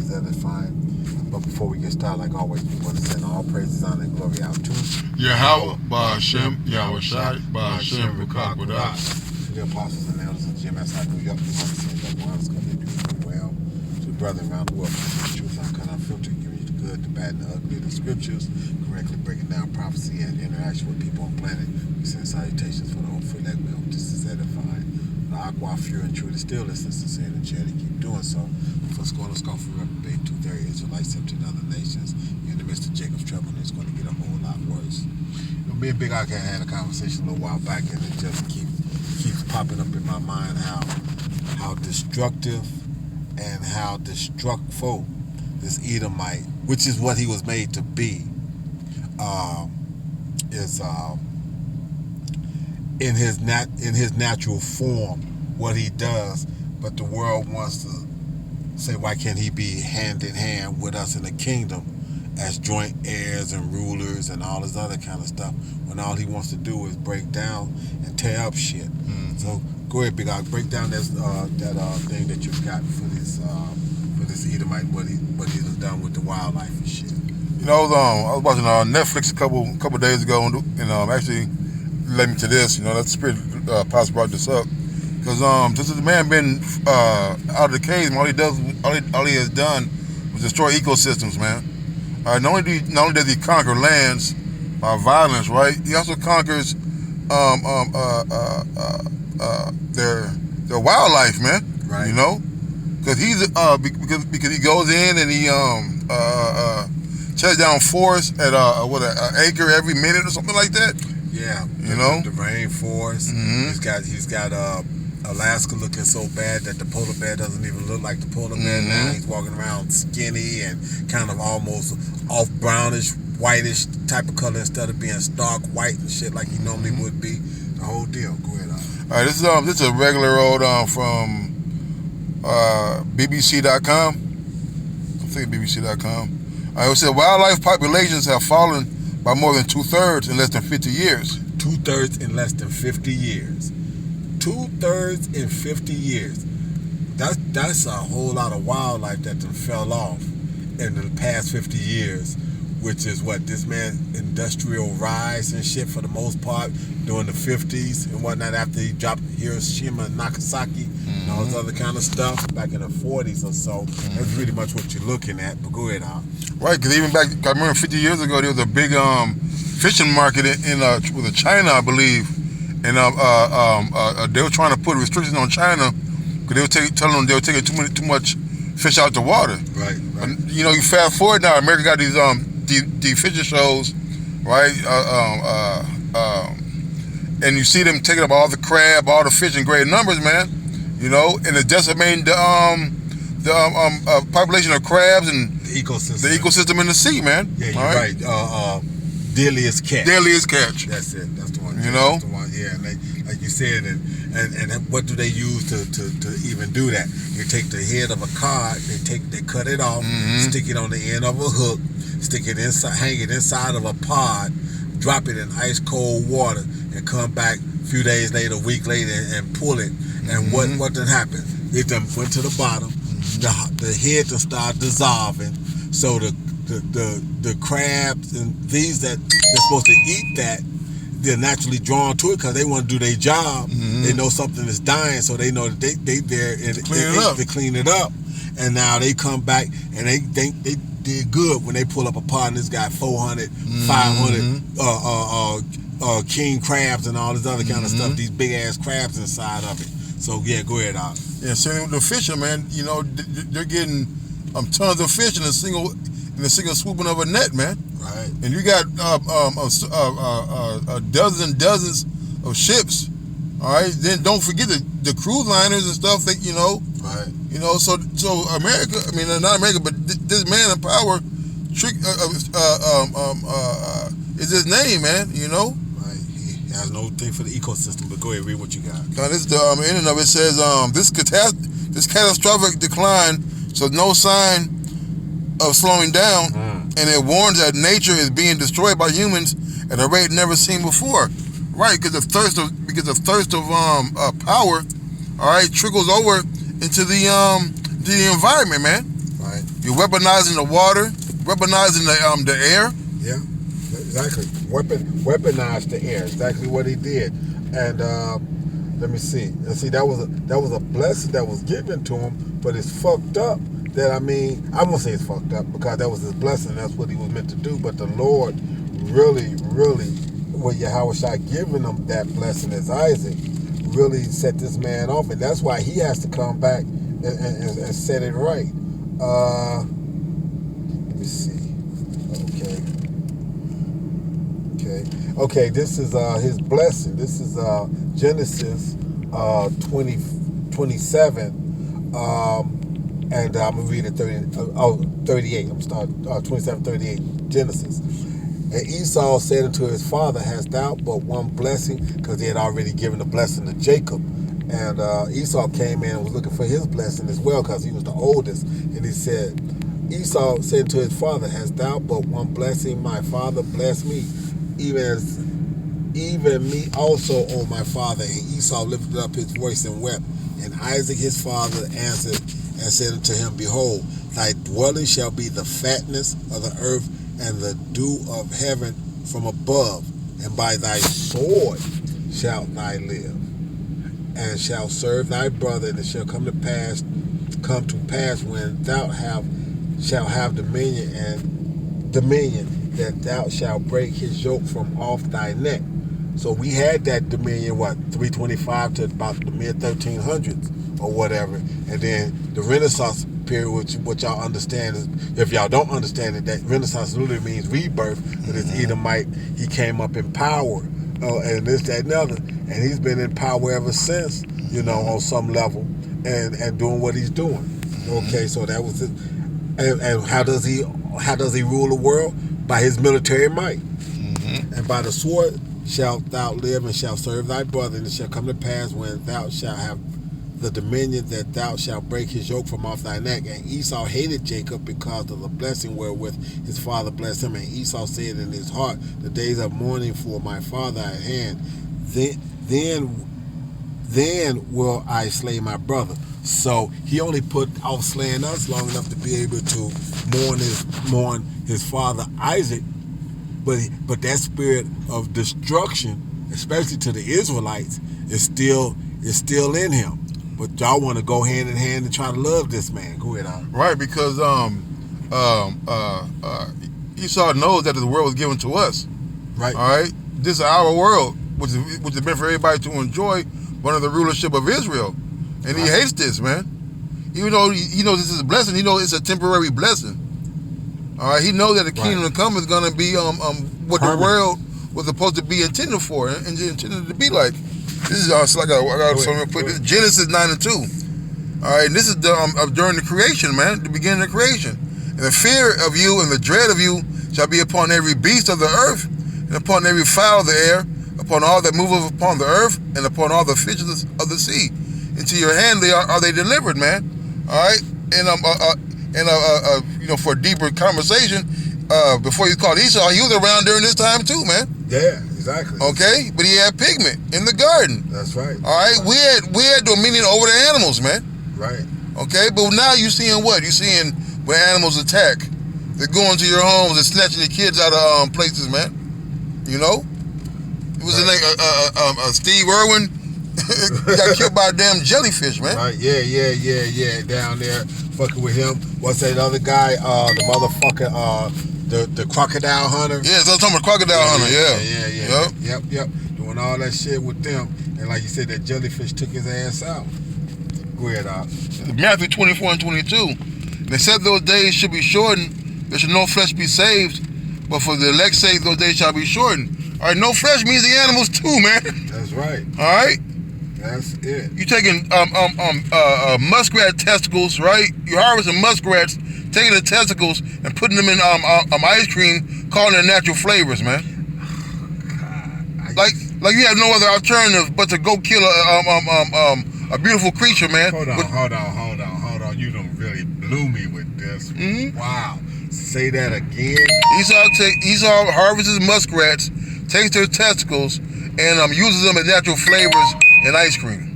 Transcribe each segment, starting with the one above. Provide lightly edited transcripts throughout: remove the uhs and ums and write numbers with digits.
is edifying. But before we get started, like always, we want to send all praises, honor, and glory out to Yahweh, Ba'Hashem, Yahweh Shai, Ba'Hashem, Rukak Wadah. To the apostles and elders of GMS out New York, we want to send up ones because they do pretty well. To the brethren around the world, the truth uncut, unfiltered, giving you the good, the bad, and the ugly, the scriptures, correctly breaking down prophecy and interaction with people on planet. We send salutations for the whole free leg. We hope this is edifying. The aqua, pure, and true, to still listen, sincere, and charity. Keep doing so. For scholar, scoffer, reprobate, two-third Israelites, tempting other nations. You're in the midst of Jacob's trouble, and it's going to get a whole lot worse. You know, me and Big Ak had a conversation a little while back, and it just keeps popping up in my mind how destructive and how destructful this Edomite, which is what he was made to be, is in his natural form, what he does. But the world wants to say, why can't he be hand in hand with us in the kingdom as joint heirs and rulers and all this other kind of stuff, when all he wants to do is break down and tear up shit. So go ahead, Big Ak, break down that thing that you got for this Edomite, what he's done with the wildlife and shit. You know, I was watching Netflix a couple days ago, and actually led me to this. You know, that spirit pastor brought this up because this is the man been out of the cave, and all he has done was destroy ecosystems, man. Not only does he conquer lands by violence, right? He also conquers their wildlife, man. Right. You know, because because he goes in and he shuts down forests at an acre every minute or something like that. Yeah, you know, the rainforest. Mm-hmm. He's got Alaska looking so bad that the polar bear doesn't even look like the polar bear now. He's walking around skinny and kind of almost off brownish, whitish type of color instead of being stark white and shit like he normally would be. The whole deal. Go ahead. All right, this is a regular old from BBC.com. I think BBC.com. It said wildlife populations have fallen by more than 2/3 in less than 50 years. 2/3 in less than 50 years. 2/3 in 50 years. That's a whole lot of wildlife that fell off in the past 50 years, which is what this man industrial rise and shit for the most part during the 50s and whatnot, after he dropped Hiroshima and Nagasaki and all this other kind of stuff back in the 40s or so. That's pretty much what you're looking at. But go ahead, Al. Right, because even back, I remember 50 years ago, there was a big fishing market with China, I believe, and they were trying to put restrictions on China because they were telling them they were taking too much fish out the water. Right. And, you know, you fast forward now, America got these fishing shows, right? And you see them taking up all the crab, all the fish in great numbers, man. You know, and it's decimating the population of crabs and The ecosystem. the ecosystem in the sea, man. Yeah, you're all right. Deadliest catch. Deadliest catch. That's it. That's the one. You know? That's the one. Yeah, and like you said, and what do they use to even do that? You take the head of a cod, they cut it off, stick it on the end of a hook, stick it inside, hang it inside of a pod, drop it in ice cold water, and come back a few days later, a week later, and pull it. And what done happened? It done went to the bottom. The head done started dissolving. So the crabs and these that they're supposed to eat that, they're naturally drawn to it because they want to do their job. They know something is dying, so they know that they there to clean it up. And now they come back and they did good when they pull up a pod and it's got 400, 500 king crabs and all this other kind of stuff. These big ass crabs inside of it. So yeah, go ahead, Al. Yeah, so the fishermen, you know, they're getting tons of fish in a single swooping of a net, man. Right. And you got dozens and dozens of ships. All right. Then don't forget the cruise liners and stuff that you know. Right. You know, so America. I mean, not America, but this man in power, is his name, man. You know. Has no thing for the ecosystem, but go ahead, read what you got. Now this the ending of it says this catastrophic decline shows no sign of slowing down, and it warns that nature is being destroyed by humans at a rate never seen before. Right, because the thirst of power, all right, trickles over into the environment, man. Right. You're weaponizing the water, weaponizing the air. Yeah, exactly. Weaponized the air. Exactly what he did. And let me see. And see, that was a blessing that was given to him, but it's fucked up. That I won't say it's fucked up because that was his blessing. That's what he was meant to do. But the Lord really, when Yahweh Shai giving him that blessing as Isaac, really set this man off, and that's why he has to come back and set it right. Let me see. Okay. This is his blessing. This is Genesis 27. And I'm gonna read it 38. I'm starting 27:38. Genesis. And Esau said unto his father, "Hast thou but one blessing?" Because he had already given the blessing to Jacob. And Esau came in and was looking for his blessing as well because he was the oldest. And Esau said to his father, "Hast thou but one blessing? My father bless me, even me also, O my father." And Esau lifted up his voice and wept. And Isaac his father answered and said unto him, "Behold, thy dwelling shall be the fatness of the earth and the dew of heaven from above, and by thy sword shalt thou live, and shalt serve thy brother, and it shall come to pass when thou shalt have dominion, that thou shalt break his yoke from off thy neck." So we had that dominion, 325 to about the mid-1300s or whatever. And then the Renaissance period, which what y'all understand is, if y'all don't understand it, that Renaissance literally means rebirth. But it's Edomite, he came up in power, and this, that, and other. And he's been in power ever since, on some level, and doing what he's doing. Okay, so that was it. And how does he rule the world? By his military might. And by the sword shalt thou live, and shalt serve thy brother, and it shall come to pass when thou shalt have the dominion, that thou shalt break his yoke from off thy neck. And Esau hated Jacob because of the blessing wherewith his father blessed him. And Esau said in his heart, "The days of mourning for my father are at hand. Then will I slay my brother." So he only put off slaying us long enough to be able to mourn his father Isaac. But that spirit of destruction, especially to the Israelites, is still in him. But y'all want to go hand in hand and try to love this man. Go ahead, Al. Right, because Esau knows that the world was given to us. Right. All right. This is our world, which is meant for everybody to enjoy under the rulership of Israel, and he hates this, man. Even though he knows this is a blessing, he knows it's a temporary blessing. All right. He knows that the kingdom to come is going to be what the world was supposed to be intended for and intended to be like. This is I got something to put this Genesis 9:2. All right, and this is during the creation, man, the beginning of creation. And the fear of you and the dread of you shall be upon every beast of the earth, and upon every fowl of the air, upon all that moveth upon the earth, and upon all the fishes of the sea. Into your hand are they delivered, man. All right, and for a deeper conversation, before you called Esau, he was around during this time too, man. Yeah. Exactly. Okay, but he had pigment in the garden. That's right. All right, we had dominion over the animals, man. Right. Okay, but now you seeing what? You seeing when animals attack, they're going to your homes and snatching your kids out of places, man. It was like Steve Irwin got killed by a damn jellyfish, man. Right. Yeah. Down there, fucking with him. What's that other guy? The motherfucker. The crocodile hunter. Yeah, so I'm talking about crocodile hunter. Yeah. Yep. Doing all that shit with them, and like you said, that jellyfish took his ass out. Go ahead, Al. Matthew 24:22. They said those days should be shortened. There should no flesh be saved, but for the elect's sake, those days shall be shortened. All right, no flesh means the animals too, man. That's right. All right. That's it. You taking muskrat testicles, right? You harvesting muskrats, taking the testicles and putting them in ice cream, calling it natural flavors, man. Like you have no other alternative but to go kill a beautiful creature, man. Hold on. You done really blew me with this. Mm-hmm. Wow. Say that again. Esau harvests muskrats, takes their testicles, and uses them as natural flavors in ice cream.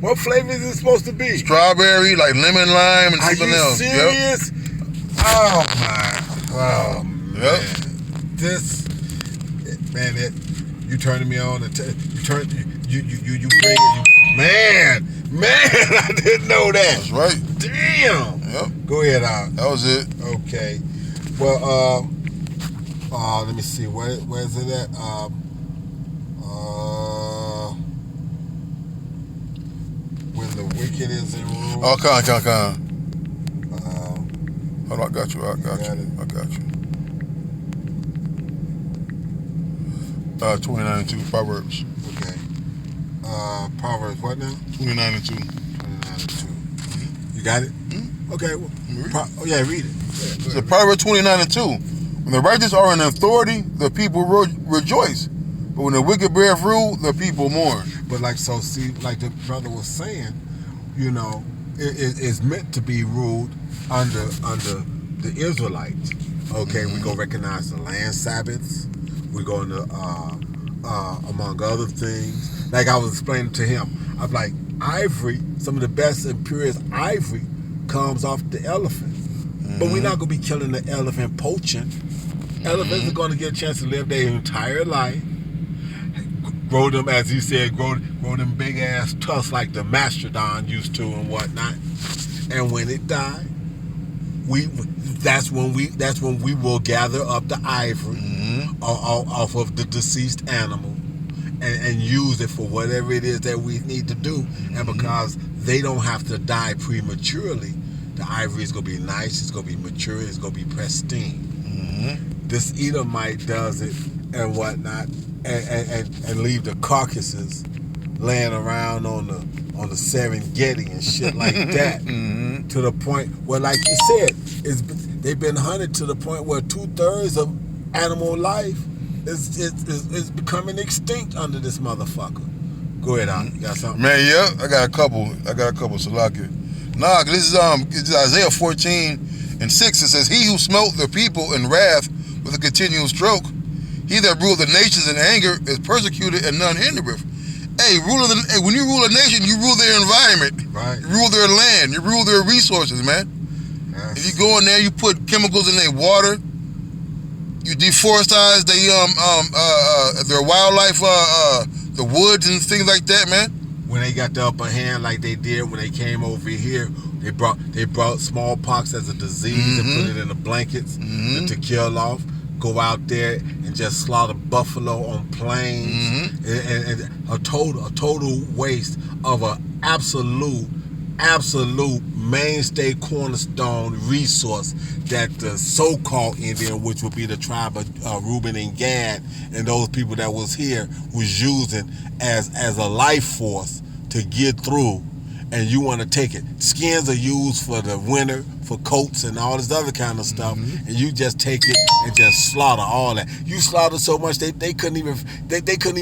What flavor is it supposed to be? Strawberry, like lemon, lime, and something else. Are you serious? Yep. Oh man. Yep. This man, you turning me on and you bring it. Man, I didn't know that. That's right. Damn. Yep. Go ahead, Al. That was it. Okay. Well, let me see. Where's it at? When the wicked is in rule. Oh, con. Hold on, I got you. Got it. 29:2 Proverbs. Okay. Proverbs what now? 29:2. 29:2. You got it? Mm-hmm. Okay. Well, read it. Yeah, So Proverbs 29:2. When the righteous are in authority, the people rejoice. But when the wicked bear rule, the people mourn. But like the brother was saying, it's meant to be ruled under the Israelites. Okay, we go recognize the land Sabbaths. We're going to, among other things. Like I was explaining to him, I'm like, ivory, some of the best and purest ivory comes off the elephant. Mm-hmm. But we're not going to be killing the elephant poaching. Mm-hmm. Elephants are going to get a chance to live their entire life. Grow them, as he said, grow them big ass tusks like the mastodon used to and whatnot. And when it died, that's when we will gather up the ivory off of the deceased animal and use it for whatever it is that we need to do. And because they don't have to die prematurely, the ivory is going to be nice, it's going to be mature, it's going to be pristine. This Edomite does it and whatnot, and leave the carcasses laying around on the Serengeti and shit like that. To the point where, like you said, they've been hunted to the point where 2/3 of animal life is becoming extinct under this motherfucker. Go ahead, Al. You got something? Man, yeah, I got a couple, Salaki. Nah, this is Isaiah 14:6. It says, "He who smote the people in wrath with a continual stroke, he that ruled the nations in anger is persecuted and none hindereth." Hey, when you rule a nation, you rule their environment. Right. You rule their land. You rule their resources, man. Yes. If you go in there, you put chemicals in their water. You deforestize their wildlife, the woods and things like that, man. When they got the upper hand, like they did when they came over here, they brought smallpox as a disease and put it in the blankets to kill off. Go out there and just slaughter buffalo on plains, and a total waste of an absolute mainstay cornerstone resource that the so-called Indian, which would be the tribe of Reuben and Gad, and those people that was here, was using as a life force to get through. And you want to take it. Skins are used for the winter, for coats and all this other kind of stuff, and you just take it and just slaughter all that. You slaughter so much they couldn't even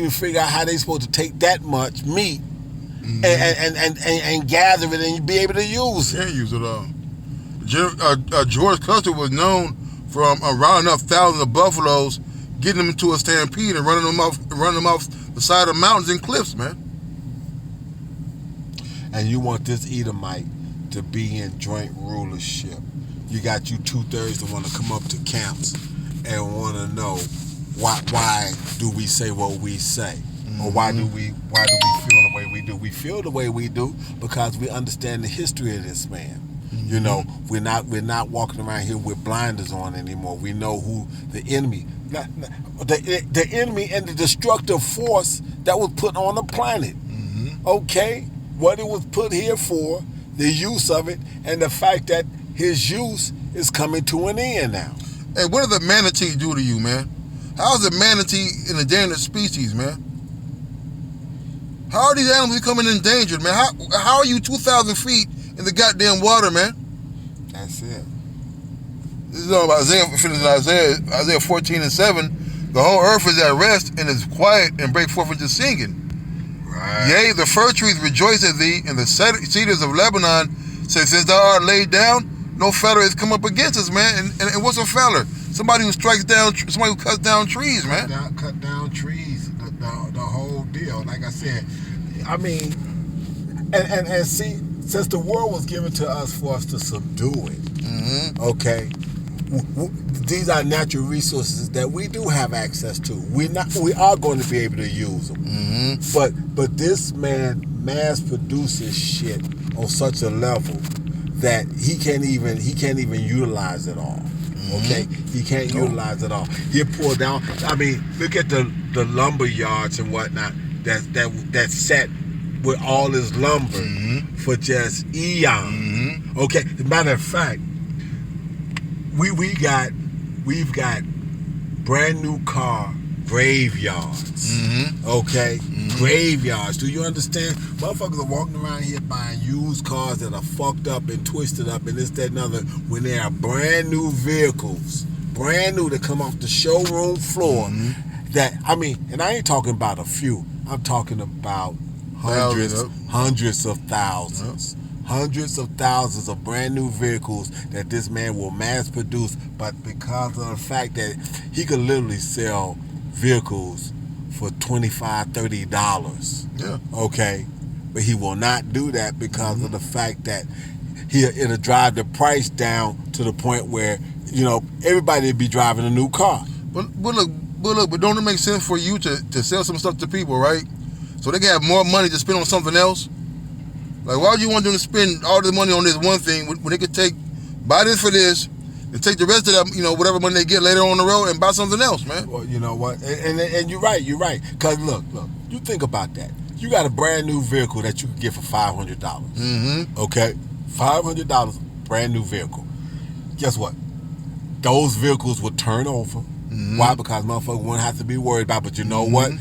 figure out how they supposed to take that much meat and gather it and be able to use it. Can't use it all. George Custer was known from rounding up thousands of buffaloes, getting them into a stampede and running them off the side of mountains and cliffs, man. And you want this Edomite to be in joint rulership. You got you 2/3 that want to come up to camps and want to know why do we say what we say, or why do we feel the way we do? We feel the way we do because we understand the history of this man. You know, we're not walking around here with blinders on anymore. We know who the enemy, the enemy and the destructive force that was put on the planet. Okay. What it was put here for, the use of it, and the fact that his use is coming to an end now. Hey, what does the manatee do to you, man? How is the manatee an endangered species, man? How are these animals becoming endangered, man? How are you 2,000 feet in the goddamn water, man? That's it. This is all about Isaiah 14:7. The whole earth is at rest and is quiet and break forth into singing. Right. Yea, the fir trees rejoice at thee, and the cedars of Lebanon say, since thou art laid down, no feller has come up against us, man. And what's a feller? Somebody who cuts down trees, man. Cut down trees, the whole deal. Like I said, I mean, and see, since the world was given to us for us to subdue it, okay, these are natural resources that we do have access to. We are going to be able to use them. Mm-hmm. But this man mass produces shit on such a level that he can't even utilize it all. Okay, he can't utilize it all. He'll pour down. I mean, look at the lumber yards and whatnot that set with all his lumber for just eons. Okay, as a matter of fact, we've got brand new car graveyards. Okay, graveyards. Do you understand? Motherfuckers are walking around here buying used cars that are fucked up and twisted up and this, that, and other when they are brand new vehicles, brand new that come off the showroom floor. That, I mean, and I ain't talking about a few. I'm talking about hundreds of thousands. Hundreds of thousands of brand new vehicles that this man will mass produce, but because of the fact that he could literally sell vehicles for $25, $30. Yeah. Okay? But he will not do that because of the fact that it'll drive the price down to the point where, you know, everybody will be driving a new car. But don't it make sense for you to sell some stuff to people, right? So they can have more money to spend on something else? Like, why would you want them to spend all the money on this one thing when they could buy this for this, and take the rest of that, you know, whatever money they get later on the road and buy something else, man? Well, you know what? And you're right. Because look, you think about that. You got a brand new vehicle that you could get for $500. Okay? $500, brand new vehicle. Guess what? Those vehicles would turn over. Why? Because motherfuckers wouldn't have to be worried about. But you know what?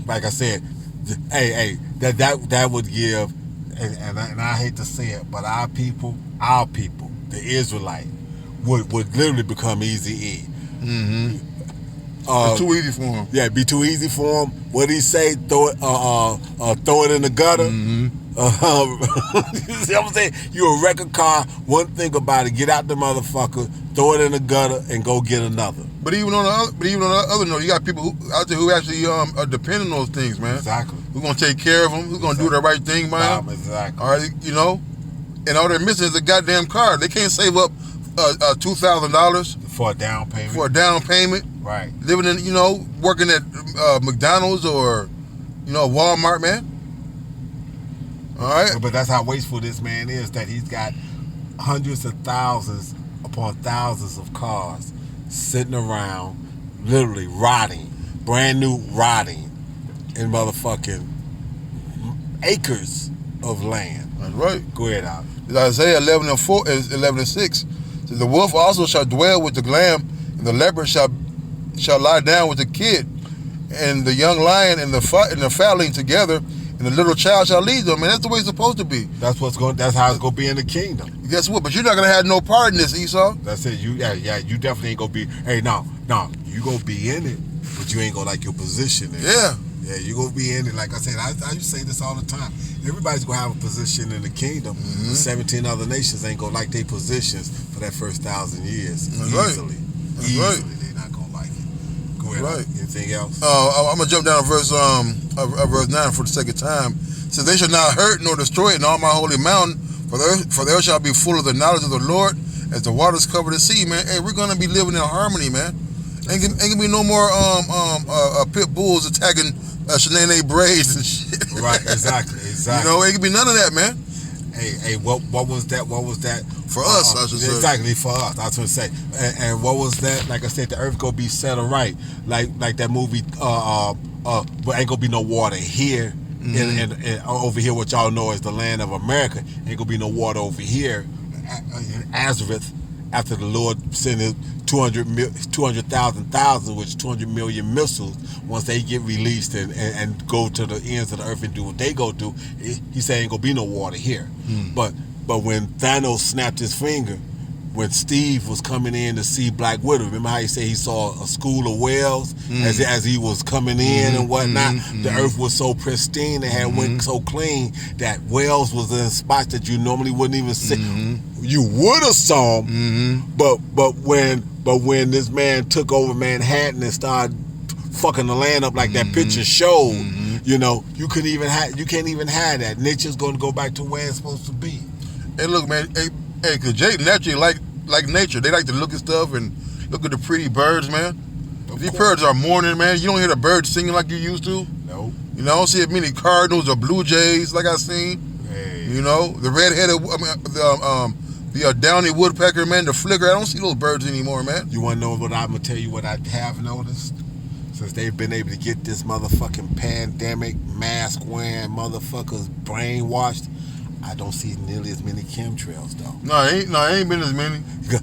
Like I said, that would give. And I hate to say it, but our people, the Israelite, would literally become Easy E. It's too easy for him. Yeah, it'd be too easy for him. What did he say? Throw it in the gutter. You see what I'm saying? You a wreck a car. One thing about it, get out the motherfucker, throw it in the gutter, and go get another. But even on the other note, you got people out there who actually are depending on those things, man. Exactly. Who's gonna take care of them? Who's gonna do the right thing by them? Exactly. All right, you know, and all they're missing is a goddamn car. They can't save up $2,000 for a down payment. Right. Living in, you know, working at McDonald's or, you know, Walmart, man. All right. But that's how wasteful this man is. That he's got hundreds of thousands upon thousands of cars sitting around, literally rotting, brand new rotting, in motherfucking acres of land. That's right. Go ahead, Al. Isaiah 11:6. The wolf also shall dwell with the lamb, and the leopard shall lie down with the kid, and the young lion and the foundling together, and the little child shall lead them. And that's the way it's supposed to be. That's how it's gonna be in the kingdom. Guess what? But you're not gonna have no part in this, Esau. That's it. You definitely ain't gonna be. Hey, no, you gonna be in it, but you ain't gonna like your position in it. Yeah, you gonna be in it. Like I said, I used to say this all the time. Everybody's gonna have a position in the kingdom. 17 other nations ain't gonna like their positions for that first 1,000 years. That's easily. Right. Easily, they're not gonna like it. Go ahead. Right. Anything else? I'm gonna jump down to verse 9 for the sake of time. It says, they shall not hurt nor destroy it in all my holy mountain, for there shall be full of the knowledge of the Lord as the waters cover the sea, man. Hey, we're gonna be living in harmony, man. Ain't gonna be no more pit bulls attacking Shanae braids and shit. Right, exactly. You know, ain't gonna be none of that, man. Hey, what was that? For us, I should say. Exactly, for us. I was gonna say. And what was that? Like I said, the earth gonna be set right. Like that movie. But ain't gonna be no water here. And over here, what y'all know is the land of America. Ain't gonna be no water over here in Azareth after the Lord sent his 200,000, which is 200 million missiles. Once they get released and go to the ends of the earth and do what they go do, he said ain't gonna be no water here. But when Thanos snapped his finger, when Steve was coming in to see Black Widow, remember how he said he saw a school of whales as he was coming in and whatnot? The earth was so pristine, it had went so clean that whales was in spots that you normally wouldn't even see. You would have saw them, but when this man took over Manhattan and started fucking the land up like that picture showed, you know, you can't even have that. Nature's gonna go back to where it's supposed to be. Hey, look, man. Hey, cause Jay naturally like like nature. They like to look at stuff and look at the pretty birds, man. These birds are mourning, man. You don't hear the birds singing like you used to. No. You know, I don't see as many cardinals or blue jays like I seen. Hey. You know, the red-headed, the downy woodpecker, man, the flicker. I don't see those birds anymore, man. You want to know what I'm going to tell you what I have noticed? Since they've been able to get this motherfucking pandemic, mask-wearing motherfuckers brainwashed, I don't see nearly as many chemtrails, though. No, it ain't been as many.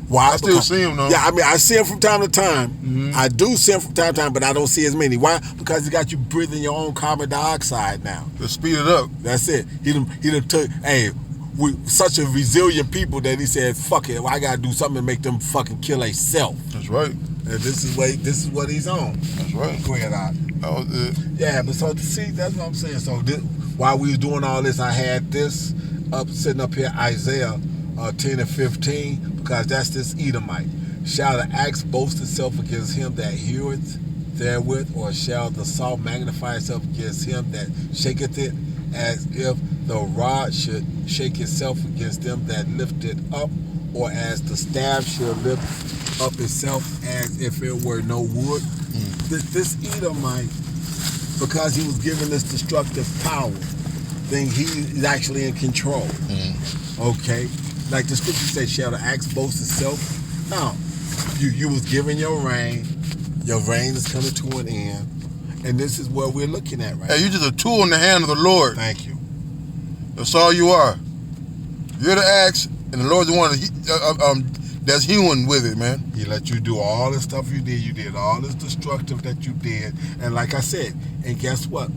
Why? I still see them, though. Yeah, I mean, I see them from time to time. Mm-hmm. I do see them from time to time, but I don't see as many. Why? Because it got you breathing your own carbon dioxide now. To speed it up. That's it. He done took, hey, we such a resilient people that he said, fuck it, I got to do something to make them fucking kill themselves. That's right. And this is what he's on. That's right. Go ahead, Art. That was it. Yeah, but so see, that's what I'm saying. So while we was doing all this, I had this sitting up here, Isaiah 10 and 15, because that's this Edomite. Shall the axe boast itself against him that heareth therewith, or shall the saw magnify itself against him that shaketh it, as if the rod should shake itself against them that lift it up, or as the staff should lift up itself as if it were no wood? This Edomite, because he was given this destructive power, then he is actually in control. Okay? Like the scripture says, shall the axe boast itself? No. You was given your reign is coming to an end, and this is what we're looking at right now. Hey, you're just a tool in the hand of the Lord. Thank you. That's all you are. You're the axe, and the Lord's the one that's human with it, man. He let you do all the stuff you did. You did all this destructive that you did, and like I said, and guess what?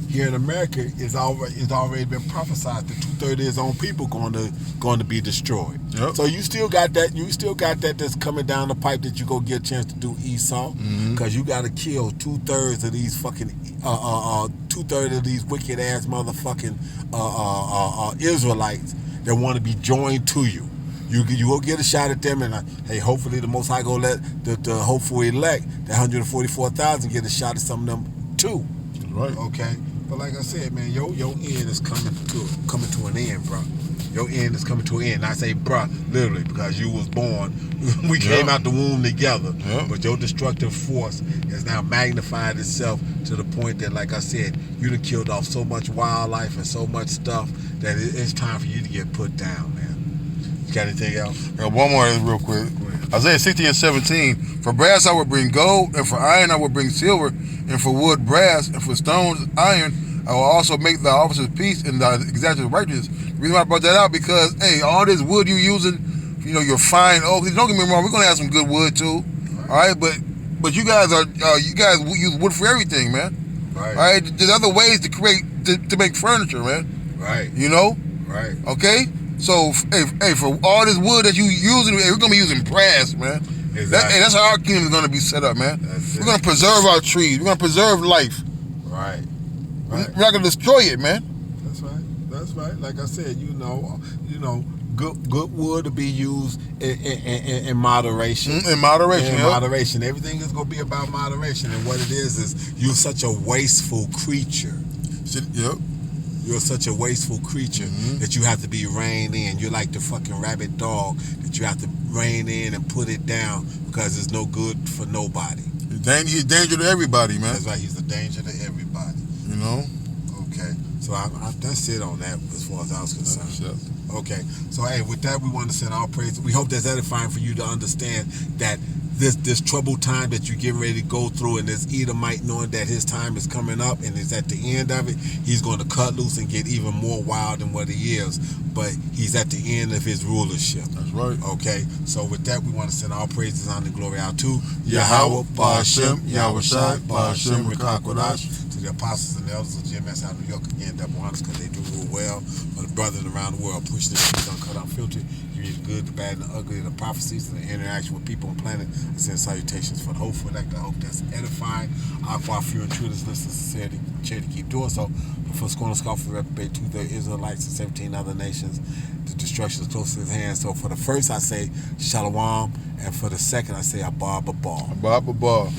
Here in America, it's already been prophesied that 2/3 of his own people going to be destroyed. Yep. So you still got that. You still got that that's coming down the pipe that you go get a chance to do Esau, because you got to kill 2/3 of these fucking 2/3 of these wicked ass motherfucking Israelites that want to be joined to you. You go get a shot at them, and hey, hopefully the Most High go let the hopeful elect, the 144,000, get a shot at some of them too. Right. Okay. But like I said, man, your end is coming to an end, bro. Your end is coming to an end. And I say, bro, literally, because you was born, we came out the womb together. Yep. But your destructive force has now magnified itself to the point that, like I said, you done killed off so much wildlife and so much stuff that it's time for you to get put down, man. You got anything else? One more real quick. Isaiah 16 and 17. For brass I will bring gold, and for iron I will bring silver, and for wood brass, and for stones iron. I will also make thy officers peace and thy exactions righteousness. The reason why I brought that out, because hey, all this wood you using, you know, your fine oak. Don't get me wrong, we're gonna have some good wood too. All right, but you guys use wood for everything, man. Right. All right, there's other ways to make furniture, man. Right. You know. Right. Okay. So hey, for all this wood that you using, we're gonna be using brass, man. Exactly. That's how our kingdom is gonna be set up, man. We're gonna preserve our trees. We're gonna preserve life. Right. We're not gonna destroy it, man. That's right. That's right. Like I said, you know, good wood to be used in moderation. In moderation. In moderation. Everything is gonna be about moderation, and what it is you're such a wasteful creature. Yep. You're such a wasteful creature that you have to be reined in. You're like the fucking rabid dog that you have to rein in and put it down because it's no good for nobody. He's a danger to everybody, man. That's right. He's a danger to everybody. You know? Okay. So that's it on that as far as I was concerned. Okay. So, hey, with that, we want to send our praise. We hope that's edifying for you to understand that this troubled time that you're getting ready to go through, and this Edomite knowing that his time is coming up and is at the end of it, he's going to cut loose and get even more wild than what he is. But he's at the end of his rulership. That's right. Okay. So with that, we want to send our praises, honor, and glory out to Yahweh, Ba'ashem, Yahweh Shai, Ba'ashem, Rekakodash, to the apostles and elders of GMS out of New York, again, double honors because they do rule well. For the brothers around the world, push this shit uncut, unfiltered. You read the good, the bad, and the ugly, the prophecies, and the interaction with people on the planet. I send salutations for the hopeful elect. I hope that's edifying. Aqua, few and true, this listen sincerity, charity, keep doing so. But for scorn and scoff, for reprobate, 2/3 Israelites and 17 other nations, the destruction is close to his hand. So for the first, I say Shalom, and for the second, I say Abba Abba. Abba Abba.